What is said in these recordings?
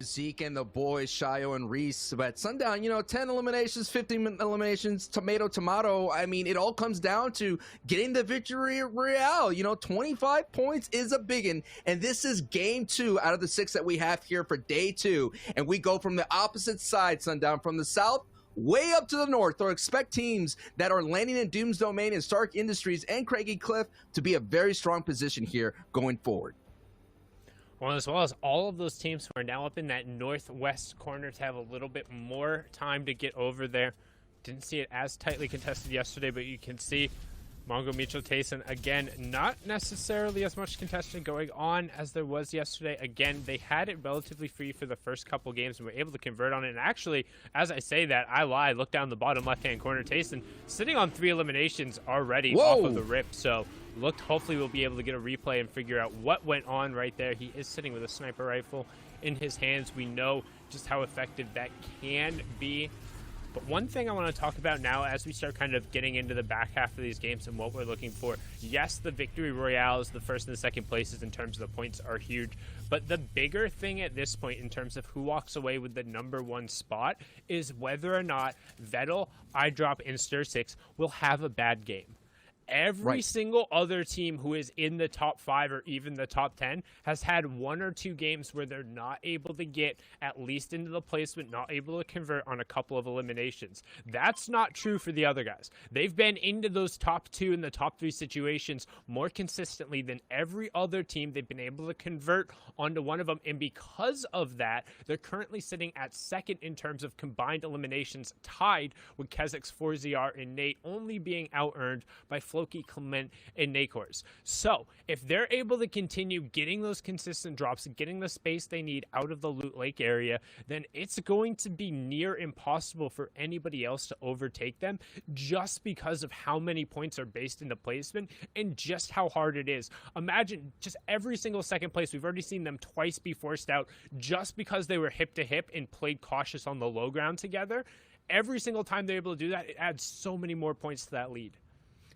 Zeke and the boys, Shayo and Reese. But Sundown, 10 eliminations, 15 eliminations, tomato. I mean, it all comes down to getting the victory royale. 25 points is a biggin. And this is game 2 out of the 6 that we have here for day 2. And we go from the opposite side, Sundown, from the south way up to the north. Or expect teams that are landing in Doom's Domain and Stark Industries and Craigie Cliff to be a very strong position here going forward. Well, as well as all of those teams who are now up in that northwest corner to have a little bit more time to get over there. Didn't see it as tightly contested yesterday, but you can see Mongo Mitchell Tayson, again, not necessarily as much contention going on as there was yesterday. Again, they had it relatively free for the first couple games and were able to convert on it. And actually, as I say that, I lie. Look down the bottom left-hand corner. Tayson sitting on 3 eliminations already off of the rip. So hopefully we'll be able to get a replay and figure out what went on right there. He is sitting with a sniper rifle in his hands. We know just how effective that can be. But one thing I want to talk about now as we start kind of getting into the back half of these games and what we're looking for. Yes, the victory royales, the first and the second places in terms of the points are huge. But the bigger thing at this point in terms of who walks away with the #1 spot is whether or not Vettel, iDrop, and Stir6 will have a bad game. Every single other team who is in the top 5 or even the top 10 has had 1 or 2 games where they're not able to get at least into the placement, not able to convert on a couple of eliminations. That's not true for the other guys. They've been into those top 2 and the top 3 situations more consistently than every other team. They've been able to convert onto one of them, and because of that, they're currently sitting at 2nd in terms of combined eliminations, tied with Kezix, 4ZR, and Nate, only being out-earned by Floki, Clement, and Nakors. So if they're able to continue getting those consistent drops and getting the space they need out of the Loot Lake area, then it's going to be near impossible for anybody else to overtake them just because of how many points are based into placement and just how hard it is. Imagine just every single second place. We've already seen them twice be forced out just because they were hip to hip and played cautious on the low ground together. Every single time they're able to do that, it adds so many more points to that lead.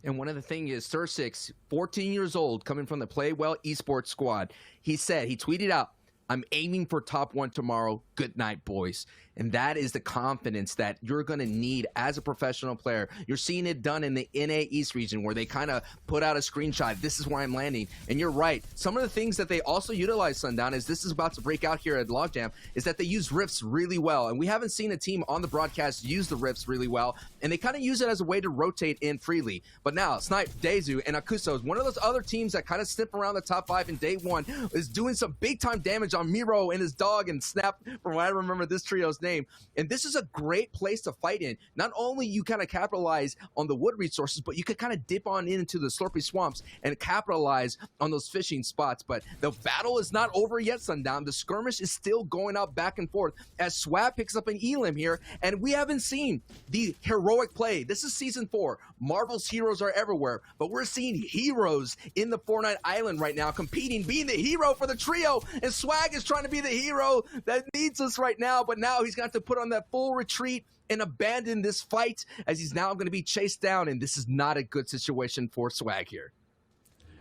And one of the things is Stir6, 14 years old, coming from the Play Well esports squad. He tweeted out, "I'm aiming for top 1 tomorrow. Good night, boys." And that is the confidence that you're going to need as a professional player. You're seeing it done in the NA East region where they kind of put out a screenshot. This is where I'm landing. And you're right. Some of the things that they also utilize, Sundown, is this is about to break out here at Logjam, is that they use rifts really well. And we haven't seen a team on the broadcast use the rifts really well. And they kind of use it as a way to rotate in freely. But now, Snipe, Daezu, and Akuso is one of those other teams that kind of snip around the top 5 in day 1, is doing some big-time damage on Miro and his dog and Snap, from what I remember this trio's name. And this is a great place to fight in. Not only you kind of capitalize on the wood resources, but you could kind of dip on into the slurpy swamps and capitalize on those fishing spots. But the battle is not over yet, Sundown. The skirmish is still going out back and forth as Swab picks up an Elim here, and we haven't seen the heroic play. This is Season 4. Marvel's heroes are everywhere, but we're seeing heroes in the Fortnite Island right now competing, being the hero for the trio, and Swag is trying to be the hero that needs us right now, but now he's got to put on that full retreat and abandon this fight as he's now going to be chased down, and this is not a good situation for Swag here.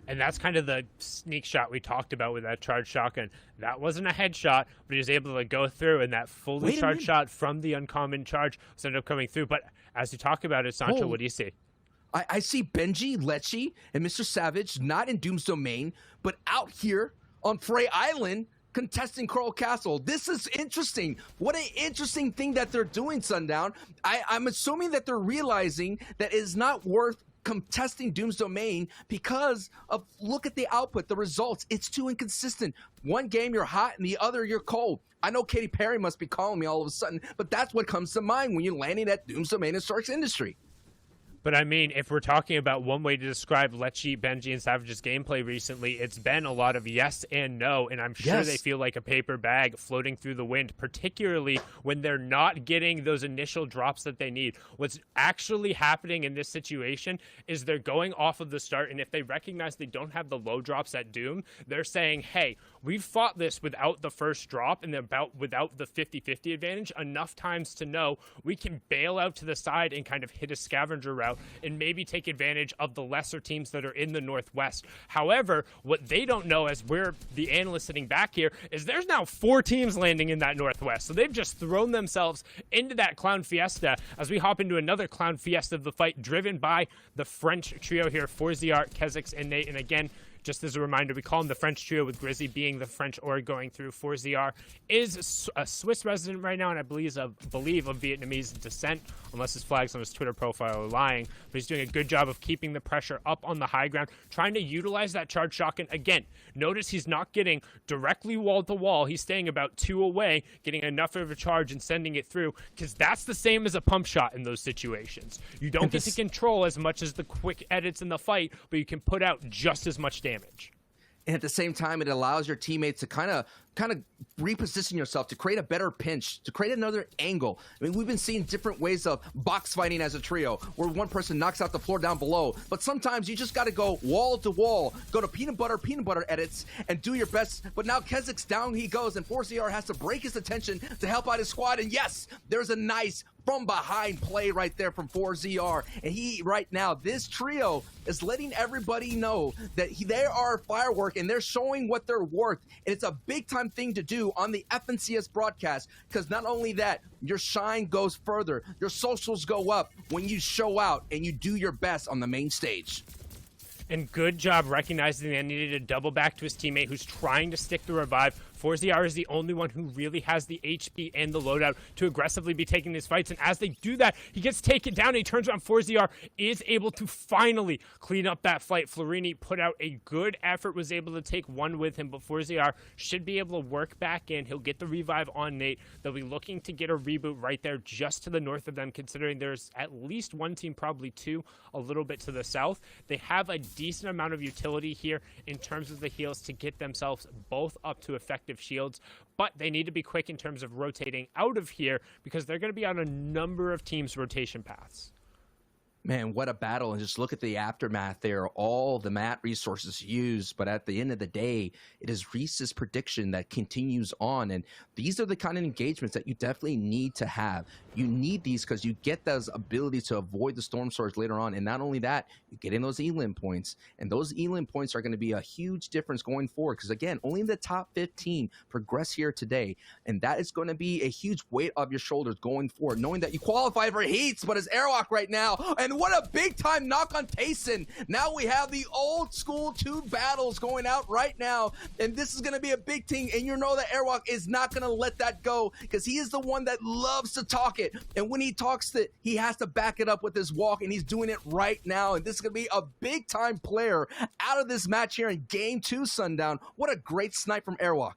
And that's kind of the sneak shot we talked about with that charged shotgun. That wasn't a headshot, but he was able to go through, and that fully charged shot from the uncommon charge was ended up coming through. But as you talk about it, Sancho, what do you see? I see Benji, Lechi, and Mr. Savage not in Doom's Domain, but out here on Frey Island contesting Coral Castle. This is interesting. What an interesting thing that they're doing, Sundown. I'm assuming that they're realizing that it is not worth contesting Doom's Domain because of, look at the output, the results. It's too inconsistent. One game you're hot and the other you're cold. I know Katy Perry must be calling me all of a sudden, but that's what comes to mind when you're landing at Doom's Domain and Stark's Industry. But I mean, if we're talking about one way to describe Lechi, Benji, and Savage's gameplay recently, it's been a lot of yes and no, and I'm sure they feel like a paper bag floating through the wind, particularly when they're not getting those initial drops that they need. What's actually happening in this situation is they're going off of the start, and if they recognize they don't have the low drops at Doom, they're saying, hey, we've fought this without the first drop and without the 50-50 advantage enough times to know we can bail out to the side and kind of hit a scavenger route out and maybe take advantage of the lesser teams that are in the Northwest. However, what they don't know, as we're the analysts sitting back here, is there's now 4 teams landing in that Northwest. So they've just thrown themselves into that Clown Fiesta as we hop into another Clown Fiesta of the fight, driven by the French trio here, Forziar, Kezix, and Nate. And again, just as a reminder, we call him the French trio, with Grizzy being the French org going through. Forziar is a Swiss resident right now, and I believe of Vietnamese descent, unless his flags on his Twitter profile are lying. But he's doing a good job of keeping the pressure up on the high ground, trying to utilize that charge shotgun. Again, notice he's not getting directly wall to wall. He's staying about 2 away, getting enough of a charge and sending it through, because that's the same as a pump shot in those situations. You don't get to control as much as the quick edits in the fight, but you can put out just as much damage. And at the same time, it allows your teammates to kind of reposition yourself, to create a better pinch, to create another angle. I mean, we've been seeing different ways of box fighting as a trio, where one person knocks out the floor down below. But sometimes you just got to go wall to wall, go to peanut butter edits, and do your best. But now Kezix, down he goes, and Forziar has to break his attention to help out his squad. And yes, there's a nice from behind play right there from 4ZR. And he, right now, this trio is letting everybody know that they are firework and they're showing what they're worth. And it's a big time thing to do on the FNCS broadcast, because not only that, your shine goes further, your socials go up when you show out and you do your best on the main stage. And good job recognizing they needed to double back to his teammate who's trying to stick the revive. Forziar is the only one who really has the HP and the loadout to aggressively be taking these fights. And as they do that, he gets taken down. He turns around. Forziar is able to finally clean up that fight. Florini put out a good effort, was able to take one with him, but Forziar should be able to work back in. He'll get the revive on Nate. They'll be looking to get a reboot right there just to the north of them, considering there's at least one team, probably 2, a little bit to the south. They have a decent amount of utility here in terms of the heals to get themselves both up to effective shields, but they need to be quick in terms of rotating out of here, because they're going to be on a number of teams' rotation paths. Man, what a battle. And just look at the aftermath there, all the mat resources used. But at the end of the day, it is Reese's prediction that continues on. And these are the kind of engagements that you definitely need to have. You need these because you get those abilities to avoid the storm surge later on. And not only that, you get in those elim points. And those elim points are going to be a huge difference going forward. Because again, only the top 15 progress here today. And that is going to be a huge weight off your shoulders going forward, knowing that you qualify for heats, but it's Airwalk right now. And what a big time knock on Tayson. Now we have the old school 2 battles going out right now. And this is going to be a big thing. And you know that Airwalk is not going to let that go, because he is the one that loves to talk it. And when he talks it, he has to back it up with his walk. And he's doing it right now. And this is going to be a big time player out of this match here in game 2, Sundown. What a great snipe from Airwalk.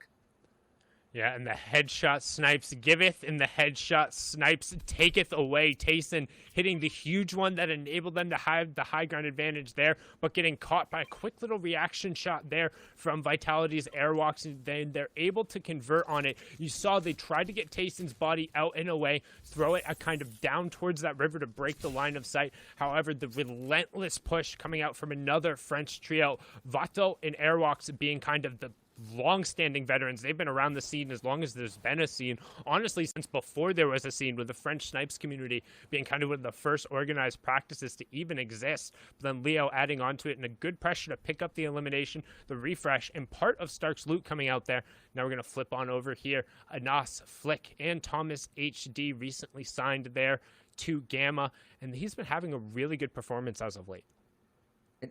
Yeah, and the headshot snipes giveth, and the headshot snipes taketh away. Tayson hitting the huge one that enabled them to have the high ground advantage there, but getting caught by a quick little reaction shot there from Vitality's Airwalks, and then they're able to convert on it. You saw they tried to get Tayson's body out and away, throw it kind of down towards that river to break the line of sight. However, the relentless push coming out from another French trio, Vato and Airwalks being kind of the long-standing veterans. They've been around the scene as long as there's been a scene, honestly since before there was a scene, with the French snipes community being kind of one of the first organized practices to even exist. But then Leo adding on to it, and a good pressure to pick up the elimination, the refresh, and part of Stark's loot coming out there. Now we're going to flip on over here. Anas, Flick, and Thomas HD recently signed there to Gamma, and he's been having a really good performance as of late.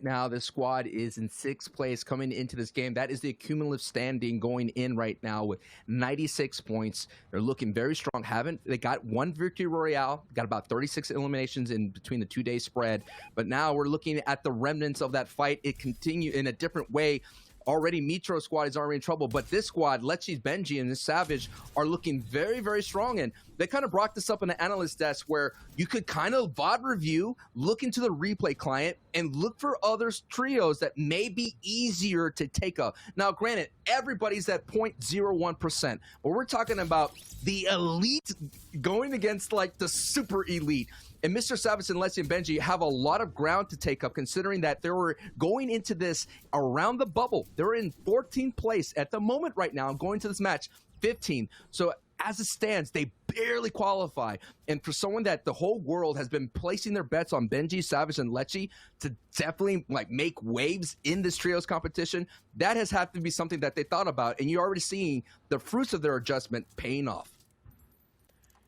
Now the squad is in 6th place coming into this game. That is the cumulative standing going in right now with 96 points. They're looking very strong. They got 1 victory royale, got about 36 eliminations in between the 2-day spread. But now we're looking at the remnants of that fight. It continued in a different way. Already Mitro squad is already in trouble, but this squad, Lechi's Benji and this Savage, are looking very, very strong. And they kind of brought this up in the analyst desk where you could kind of VOD review, look into the replay client, and look for other trios that may be easier to take up. Now, granted, everybody's at 0.01%, but we're talking about the elite going against like the super elite. And Mr. Savage and Leslie and Benji have a lot of ground to take up, considering that they were going into this around the bubble. They're in 14th place at the moment right now, going to this match, 15. So as it stands, they barely qualify. And for someone that the whole world has been placing their bets on Benji, Savage, and Lecce to definitely like make waves in this trios competition, that has had to be something that they thought about. And you're already seeing the fruits of their adjustment paying off.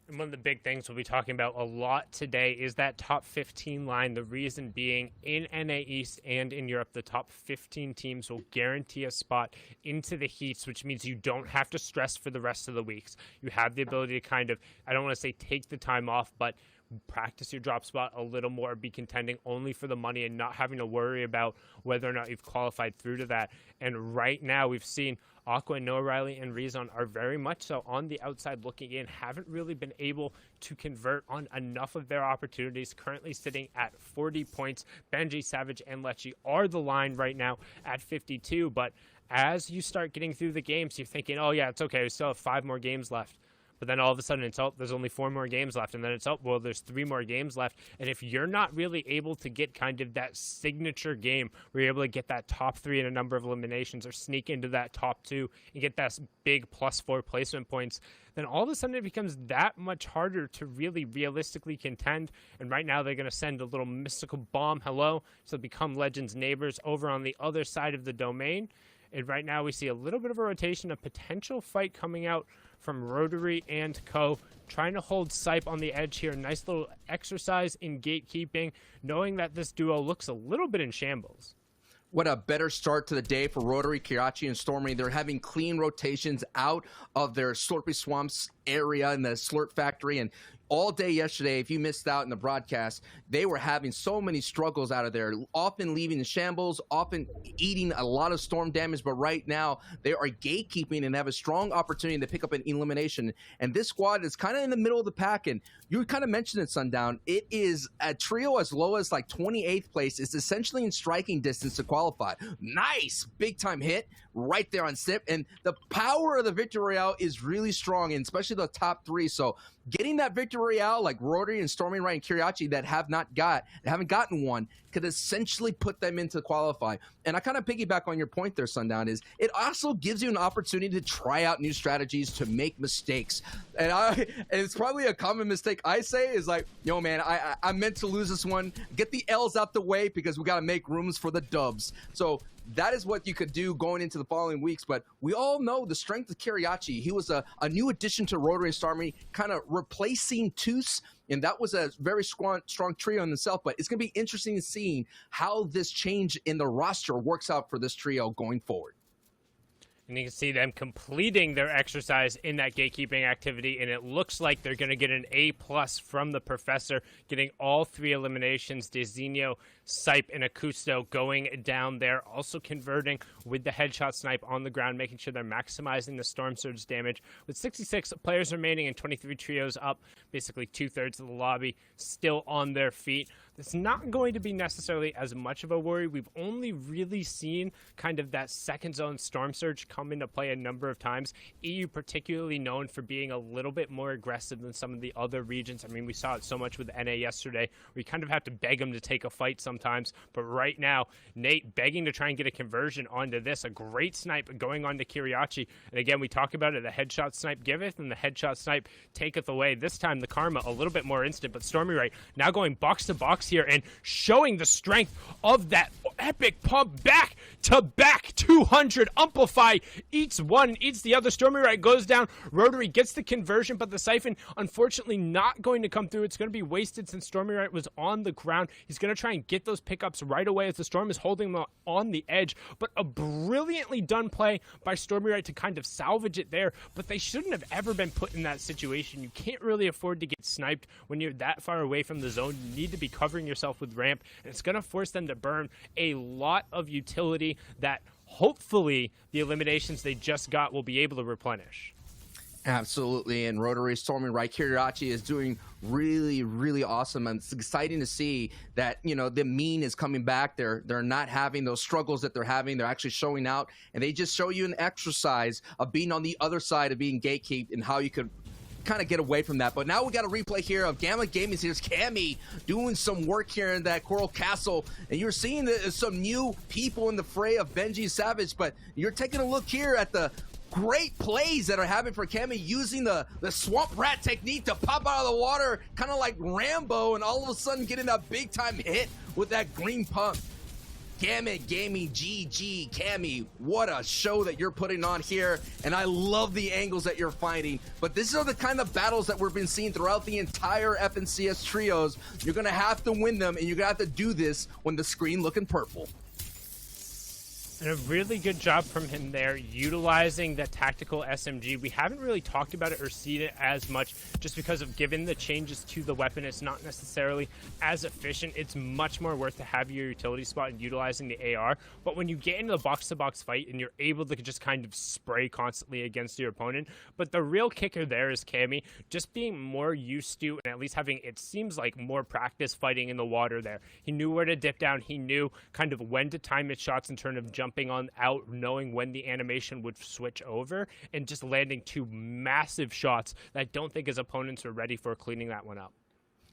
And one of the big things we'll be talking about a lot today is that top 15 line. The reason being, in NA East and in Europe, the top 15 teams will guarantee a spot into the heats, which means you don't have to stress for the rest of the weeks. You have the ability to kind of, I don't want to say take the time off, but practice your drop spot a little more, be contending only for the money and not having to worry about whether or not you've qualified through to that. And right now we've seen Aqua, Noah Riley, and Rezon are very much so on the outside looking in, haven't really been able to convert on enough of their opportunities, currently sitting at 40 points. Benji, Savage, and Lecce are the line right now at 52, but as you start getting through the games, you're thinking, oh yeah, it's okay, we still have 5 more games left. But then all of a sudden it's, oh, there's only 4 more games left. And then it's, oh, well, there's 3 more games left. And if you're not really able to get kind of that signature game where you're able to get that top 3 in a number of eliminations or sneak into that top 2 and get that big +4 placement points, then all of a sudden it becomes that much harder to really realistically contend. And right now they're going to send a little mystical bomb hello to become Legends neighbors over on the other side of the domain. And right now we see a little bit of a rotation, a potential fight coming out from Rotary and Co. Trying to hold Sipe on the edge here. Nice little exercise in gatekeeping, knowing that this duo looks a little bit in shambles. What a better start to the day for Rotary, Kirachi, and Stormy. They're having clean rotations out of their Slurpy Swamps area in the Slurp factory. And all day yesterday, if you missed out in the broadcast, they were having so many struggles out of there, often leaving in shambles, often eating a lot of storm damage. But right now, they are gatekeeping and have a strong opportunity to pick up an elimination. And this squad is kind of in the middle of the pack. And you kind of mentioned it, Sundown. It is a trio as low as like 28th place. It's essentially in striking distance to qualify. Nice big time hit right there on Sip. And the power of the Victory Royale is really strong, and especially the top 3. So getting that Victory Royale like Rotary and Stormy Right and Kiriachi that haven't gotten one could essentially put them into qualify. And I kind of piggyback on your point there, Sundown, is it also gives you an opportunity to try out new strategies, to make mistakes. And it's probably a common mistake I say is like, yo man, I meant to lose this one. Get the L's out the way because we got to make rooms for the dubs. So that is what you could do going into the following weeks. But we all know the strength of Kiriachi. He was a new addition to Rotary and Stormy, kind of replacing Toos, and that was a very strong trio in itself. But it's going to be interesting to see how this change in the roster works out for this trio going forward. And you can see them completing their exercise in that gatekeeping activity, and it looks like they're going to get an A+ from the Professor, getting all 3 eliminations. Dezinho, Sipe, and Akusto going down there, also converting with the headshot snipe on the ground, making sure they're maximizing the Storm Surge damage. With 66 players remaining and 23 trios up, basically 2/3 of the lobby still on their feet. It's not going to be necessarily as much of a worry. We've only really seen kind of that second zone Storm Surge come into play a number of times. EU particularly known for being a little bit more aggressive than some of the other regions. I mean, we saw it so much with NA yesterday. We kind of have to beg them to take a fight sometimes. But right now, Nate begging to try and get a conversion onto this. A great snipe going on to Kiriachi. And again, we talk about it. The headshot snipe giveth and the headshot snipe taketh away. This time, the karma a little bit more instant. But Stormy Right now going box to box here and showing the strength of that epic pump back to back 200 amplify eats one, eats the other. Stormy Right goes down. Rotary gets the conversion, but the siphon unfortunately not going to come through. It's going to be wasted since Stormy Right was on the ground. He's going to try and get those pickups right away as the Storm is holding them on the edge, but a brilliantly done play by Stormy Right to kind of salvage it there, but they shouldn't have ever been put in that situation. You can't really afford to get sniped when you're that far away from the zone. You need to be covering yourself with ramp, and it's going to force them to burn a lot of utility that hopefully the eliminations they just got will be able to replenish. Absolutely, and Rotary Stormy Right, Kiriachi is doing really, really awesome, and it's exciting to see that, you know, the mean is coming back. They're not having those struggles that they're having. They're actually showing out, and they just show you an exercise of being on the other side of being gatekeeped and how you could kind of get away from that. But now we got a replay here of Gamma Gaming's here's Cammy doing some work here in that Coral Castle, and you're seeing some new people in the fray of Benji Savage. But you're taking a look here at the great plays that are happening for Cammy, using the swamp rat technique to pop out of the water, kind of like Rambo, and all of a sudden getting that big time hit with that green pump. Gamut Gaming, GG, Cammy, what a show that you're putting on here, and I love the angles that you're finding. But these are the kind of battles that we've been seeing throughout the entire FNCS trios. You're gonna have to win them, and you're gonna have to do this when the screen looking purple. And a really good job from him there, utilizing that tactical SMG. We haven't really talked about it or seen it as much just because of, given the changes to the weapon, it's not necessarily as efficient. It's much more worth to have your utility spot and utilizing the AR. But when you get into the box-to-box fight and you're able to just kind of spray constantly against your opponent, but the real kicker there is Cammy just being more used to, and at least having, it seems like, more practice fighting in the water there. He knew where to dip down. He knew kind of when to time his shots in terms of jumping on out, knowing when the animation would switch over, and just landing 2 massive shots that I don't think his opponents are ready for, cleaning that one up.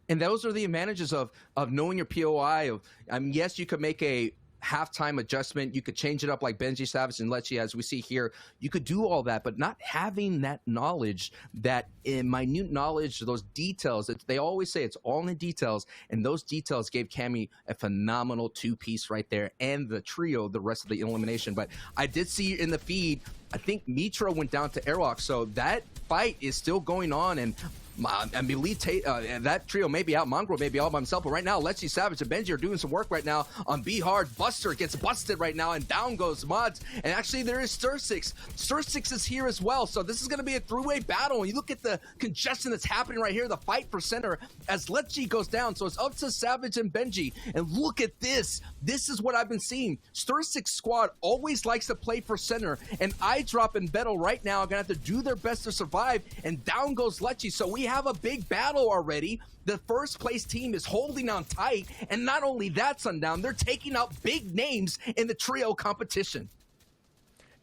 And those are the advantages of knowing your POI. Yes, you could make a halftime adjustment. You could change it up like Benji, Savage, and Lecce, as we see here. You could do all that, but not having that knowledge, that minute knowledge, those details. They always say it's all in the details, and those details gave Cammy a phenomenal 2-piece right there, and the trio, the rest of the elimination. But I did see in the feed, I think Mitra went down to airlock, so that fight is still going on, and I believe that trio may be out. Mongrel may be all by himself, but right now, Lecce, Savage, and Benji are doing some work right now on B Hard. Buster gets busted right now, and down goes Mods. And actually, there is Stir6. Stir6 is here as well, so this is going to be a three-way battle. And you look at the congestion that's happening right here, the fight for center, as Lecce goes down. So it's up to Savage and Benji. And look at this. This is what I've been seeing. Stir6 squad always likes to play for center, and iDrop and Battle right now are going to have to do their best to survive, and down goes Lecce. So we have a big battle already. The first place team is holding on tight, and not only that, Sundown, they're taking out big names in the trio competition.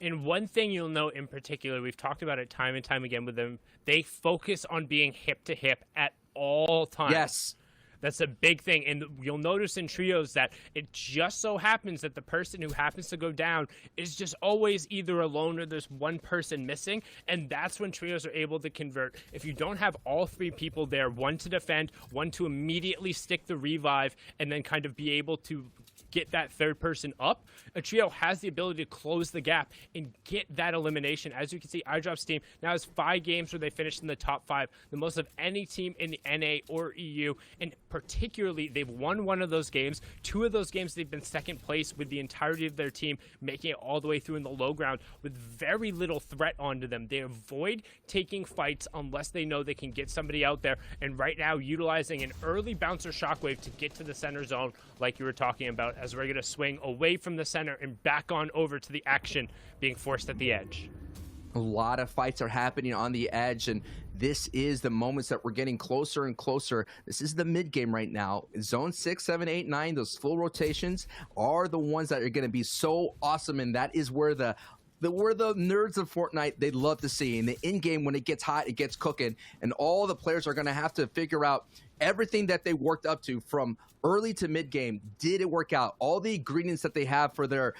And one thing you'll note in particular, we've talked about it time and time again with them, they focus on being hip to hip at all times. Yes. That's a big thing, and you'll notice in trios that it just so happens that the person who happens to go down is just always either alone or there's one person missing, and that's when trios are able to convert. If you don't have all 3 people there, one to defend, one to immediately stick the revive, and then kind of be able to get that third person up, a trio has the ability to close the gap and get that elimination. As you can see, iDrop's team now has 5 games where they finished in the top 5, the most of any team in the NA or EU, and particularly they've won one of those games. 2 of those games they've been second place with the entirety of their team making it all the way through in the low ground with very little threat onto them. They avoid taking fights unless they know they can get somebody out there, and right now utilizing an early bouncer shockwave to get to the center zone like you were talking about, as we're going to swing away from the center and back on over to the action being forced at the edge. A lot of fights are happening on the edge, and this is the moments that we're getting closer and closer. This is the mid game right now. Zone 6, 7, 8, 9, those full rotations are the ones that are going to be so awesome, and that is where the nerds of Fortnite, they love to see. In the in-game, when it gets hot, it gets cooking, and all the players are going to have to figure out everything that they worked up to from early to mid game. Did it work out? All the ingredients that they have for their,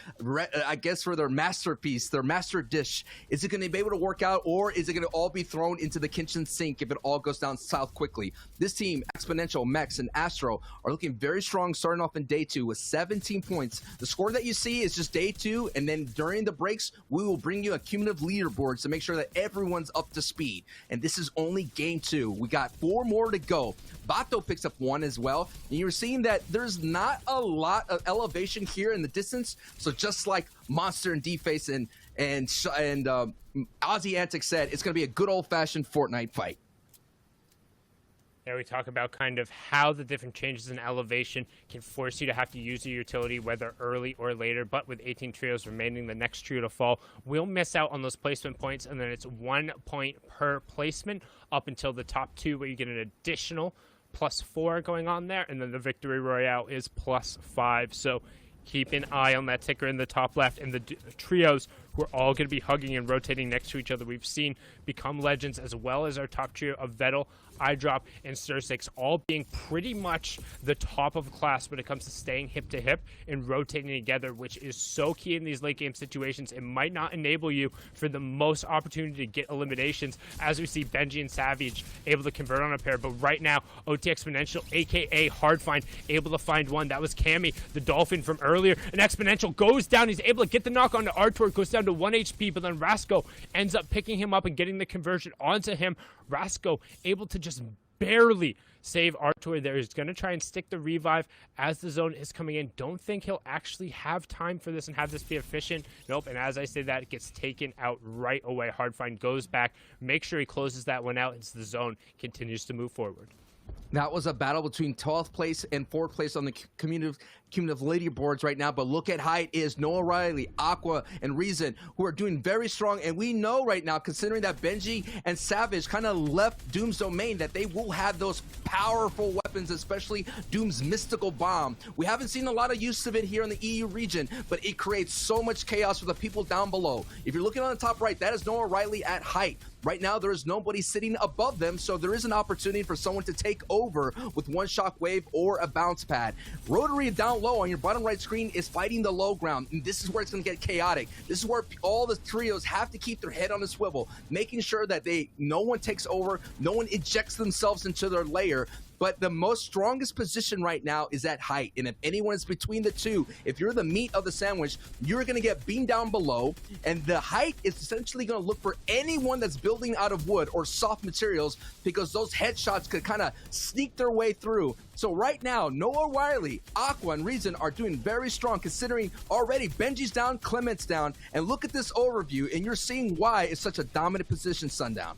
I guess, for their masterpiece, their master dish, is it going to be able to work out, or is it going to all be thrown into the kitchen sink if it all goes down south quickly? This team, Exponential, Mex, and Astro, are looking very strong starting off in day 2 with 17 points. The score that you see is just day 2, and then during the breaks, we will bring you a cumulative leaderboards to make sure that everyone's up to speed. And this is only game 2. We got 4 more to go. Bato picks up 1 as well, and you're seeing that there's not a lot of elevation here in the distance. So just like Monster and D-Face and Ozzy Antic said, it's going to be a good old-fashioned Fortnite fight. There we talk about kind of how the different changes in elevation can force you to have to use your utility, whether early or later. But with 18 trios remaining, the next trio to fall will miss out on those placement points, and then it's 1 point per placement up until the top 2, where you get an additional +4 going on there, and then the Victory Royale is +5. So keep an eye on that ticker in the top left, and the trios who are all going to be hugging and rotating next to each other. We've seen Become Legends as well as our top trio of Vettel, iDrop, and Sir6 all being pretty much the top of class when it comes to staying hip to hip and rotating together, which is so key in these late game situations. It might not enable you for the most opportunity to get eliminations, as we see Benji and Savage able to convert on a pair, but right now OT Exponential, aka Hardfind, able to find one. That was Cammy, the Dolphin from earlier, and Exponential goes down. He's able to get the knock onto Artur, goes down to 1 HP, but then Rasco ends up picking him up and getting the conversion onto him. Rasco able to just barely save Artur there. He's going to try and stick the revive as the zone is coming in. Don't think he'll actually have time for this and have this be efficient. Nope, and as I say that, it gets taken out right away. Hardfind goes back, make sure he closes that one out as the zone continues to move forward. That was a battle between 12th place and 4th place on the cumulative leaderboards right now. But look at height is Noah Riley, Aqua, and Reason, who are doing very strong. And we know right now, considering that Benji and Savage kind of left Doom's domain, that they will have those powerful weapons, especially Doom's mystical bomb. We haven't seen a lot of use of it here in the EU region, but it creates so much chaos for the people down below. If you're looking on the top right, that is Noah Riley at height. Right now, there is nobody sitting above them, so there is an opportunity for someone to take over with one shockwave or a bounce pad. Rotary down low on your bottom right screen is fighting the low ground, and this is where it's going to get chaotic. This is where all the trios have to keep their head on a swivel, making sure that no one takes over, no one ejects themselves into their lair. But the most strongest position right now is at height. And if anyone is between the two, if you're the meat of the sandwich, you're going to get beamed down below. And the height is essentially going to look for anyone that's building out of wood or soft materials, because those headshots could kind of sneak their way through. So right now, Noah Riley, Aqua, and Reason are doing very strong, considering already Benji's down, Clement's down. And look at this overview, and you're seeing why it's such a dominant position, Sundown.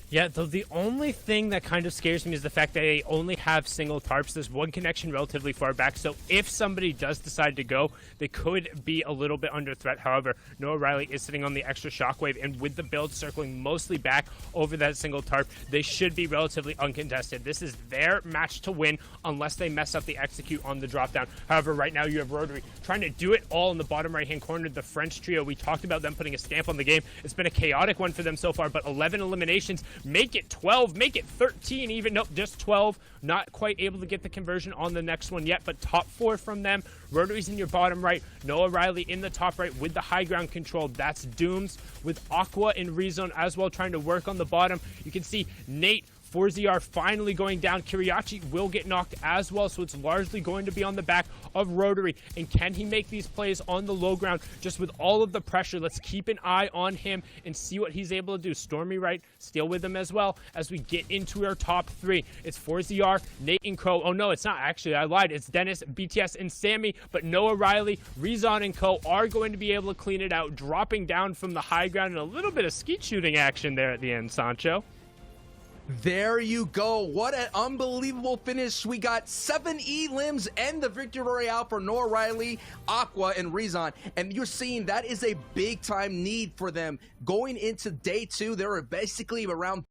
Yeah, though the only thing that kind of scares me is the fact that they only have single tarps. There's one connection relatively far back, so if somebody does decide to go, they could be a little bit under threat. However, Noah Riley is sitting on the extra shockwave, and with the build circling mostly back over that single tarp, they should be relatively uncontested. This is their match to win unless they mess up the execute on the drop down. However, right now you have Rotary trying to do it all in the bottom right-hand corner. The French trio, we talked about them putting a stamp on the game. It's been a chaotic one for them so far, but 11 eliminations. Make it 12, make it 13 even. Nope, just 12. Not quite able to get the conversion on the next one yet, but top 4 from them. Rotary's in your bottom right. Noah Riley in the top right with the high ground control. That's Dooms with Aqua and Rezone as well trying to work on the bottom. You can see Nate, 4ZR finally going down. Kiriachi will get knocked as well, so it's largely going to be on the back of Rotary. And can he make these plays on the low ground just with all of the pressure? Let's keep an eye on him and see what he's able to do. Stormy right, still with him as well as we get into our top 3. It's 4ZR, Nate, and Crow. Oh no, it's not actually. I lied. It's Dennis, BTS, and Sammy, but Noah Riley, Rezon, and Co. are going to be able to clean it out, dropping down from the high ground and a little bit of skeet shooting action there at the end, Sancho. There you go. What an unbelievable finish. We got 7 elims and the victory royale for Noah Riley, Aqua, and Rezon. And you're seeing that is a big time need for them. Going into day 2, they were basically around